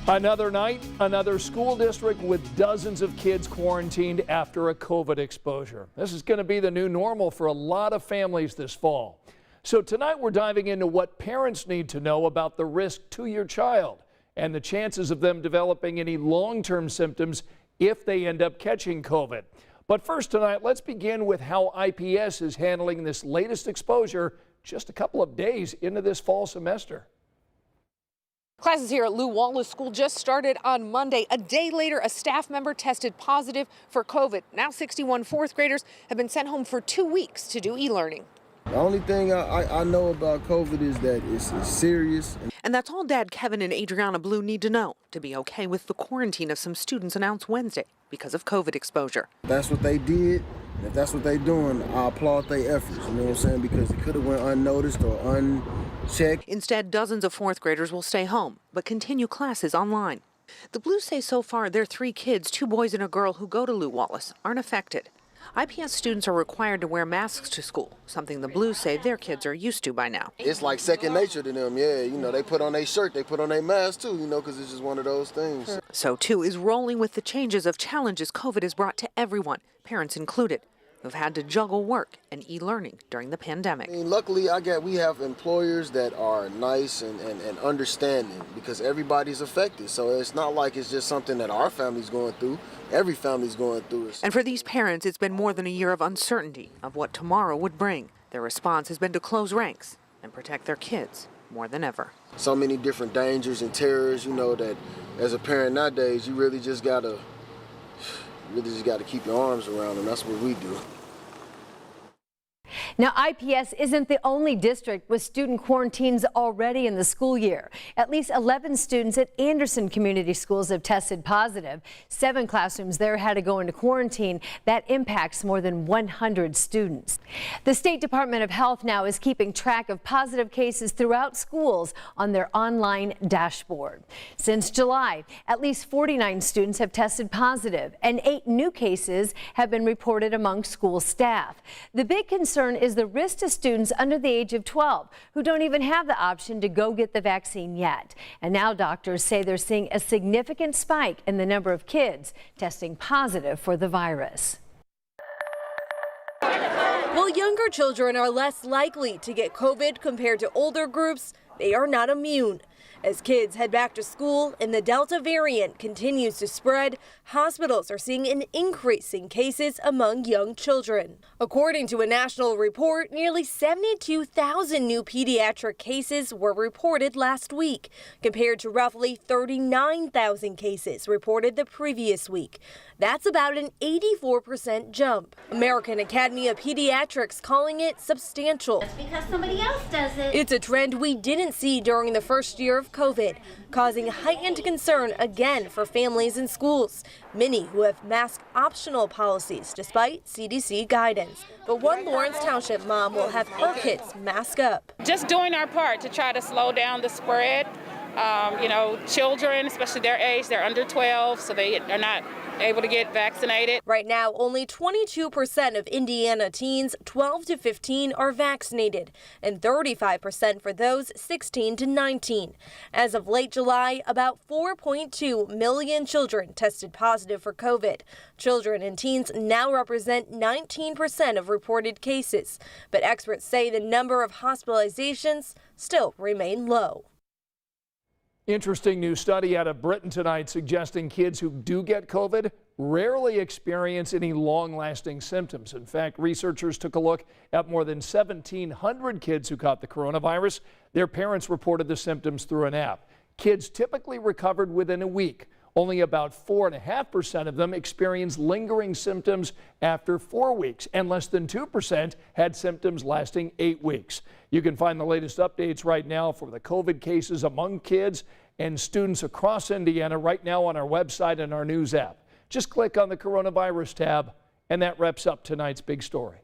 Another night, another school district with dozens of kids quarantined after a COVID exposure. This is going to be the new normal for a lot of families this fall. So tonight we're diving into what parents need to know about the risk to your child and the chances of them developing any long-term symptoms if they end up catching COVID. But first tonight, let's begin with how IPS is handling this latest exposure just a couple of days into this fall semester. Classes here at Lew Wallace School just started on Monday. A day later, a staff member tested positive for COVID. Now 61 fourth graders have been sent home for 2 weeks to do e-learning. The only thing I know about COVID is that it's serious. And that's all Dad Kevin and Adriana Blue need to know to be okay with the quarantine of some students announced Wednesday because of COVID exposure. That's what they did. If that's what they're doing, I applaud their efforts, you know what I'm saying? Because it could have went unnoticed or unchecked. Instead, dozens of fourth graders will stay home, but continue classes online. The Blues say so far their 3 kids, 2 boys and a girl who go to Lew Wallace, aren't affected. IPS students are required to wear masks to school, something the Blues say their kids are used to by now. It's like second nature to them, yeah. You know, they put on their shirt, they put on their mask too, you know, because it's just one of those things. So too is rolling with the changes of challenges COVID has brought to everyone, parents included, who've had to juggle work and e-learning during the pandemic. I mean, luckily, we have employers that are nice and understanding because everybody's affected. So it's not like it's just something that our family's going through. Every family's going through it. And for these parents, it's been more than a year of uncertainty of what tomorrow would bring. Their response has been to close ranks and protect their kids more than ever. So many different dangers and terrors, you know, that as a parent nowadays, you really just gotta keep your arms around them. That's what we do. Now, IPS isn't the only district with student quarantines already in the school year. At least 11 students at Anderson Community Schools have tested positive. 7 classrooms there had to go into quarantine. That impacts more than 100 students. The State Department of Health now is keeping track of positive cases throughout schools on their online dashboard. Since July, at least 49 students have tested positive, and 8 new cases have been reported among school staff. The big concern is the risk to students under the age of 12 who don't even have the option to go get the vaccine yet. And now doctors say they're seeing a significant spike in the number of kids testing positive for the virus. While younger children are less likely to get COVID compared to older groups, they are not immune. As kids head back to school and the Delta variant continues to spread, hospitals are seeing an increase in cases among young children. According to a national report, nearly 72,000 new pediatric cases were reported last week, compared to roughly 39,000 cases reported the previous week. That's about an 84% jump. American Academy of Pediatrics calling it substantial. That's because somebody else does it. It's a trend we didn't see during the first year of COVID, causing heightened concern again for families and schools, many who have mask optional policies despite CDC guidance. But one Lawrence Township mom will have her kids mask up. Just doing our part to try to slow down the spread. You know, children, especially their age, they're under 12, so they are not able to get vaccinated. Right now, only 22% of Indiana teens 12 to 15 are vaccinated, and 35% for those 16 to 19. As of late July, about 4.2 million children tested positive for COVID. Children and teens now represent 19% of reported cases, but experts say the number of hospitalizations still remain low. Interesting new study out of Britain tonight suggesting kids who do get COVID rarely experience any long-lasting symptoms. In fact, researchers took a look at more than 1,700 kids who caught the coronavirus. Their parents reported the symptoms through an app. Kids typically recovered within a week. Only about 4.5% of them experienced lingering symptoms after 4 weeks, and less than 2% had symptoms lasting 8 weeks. You can find the latest updates right now for the COVID cases among kids and students across Indiana right now on our website and our news app. Just click on the coronavirus tab, and that wraps up tonight's big story.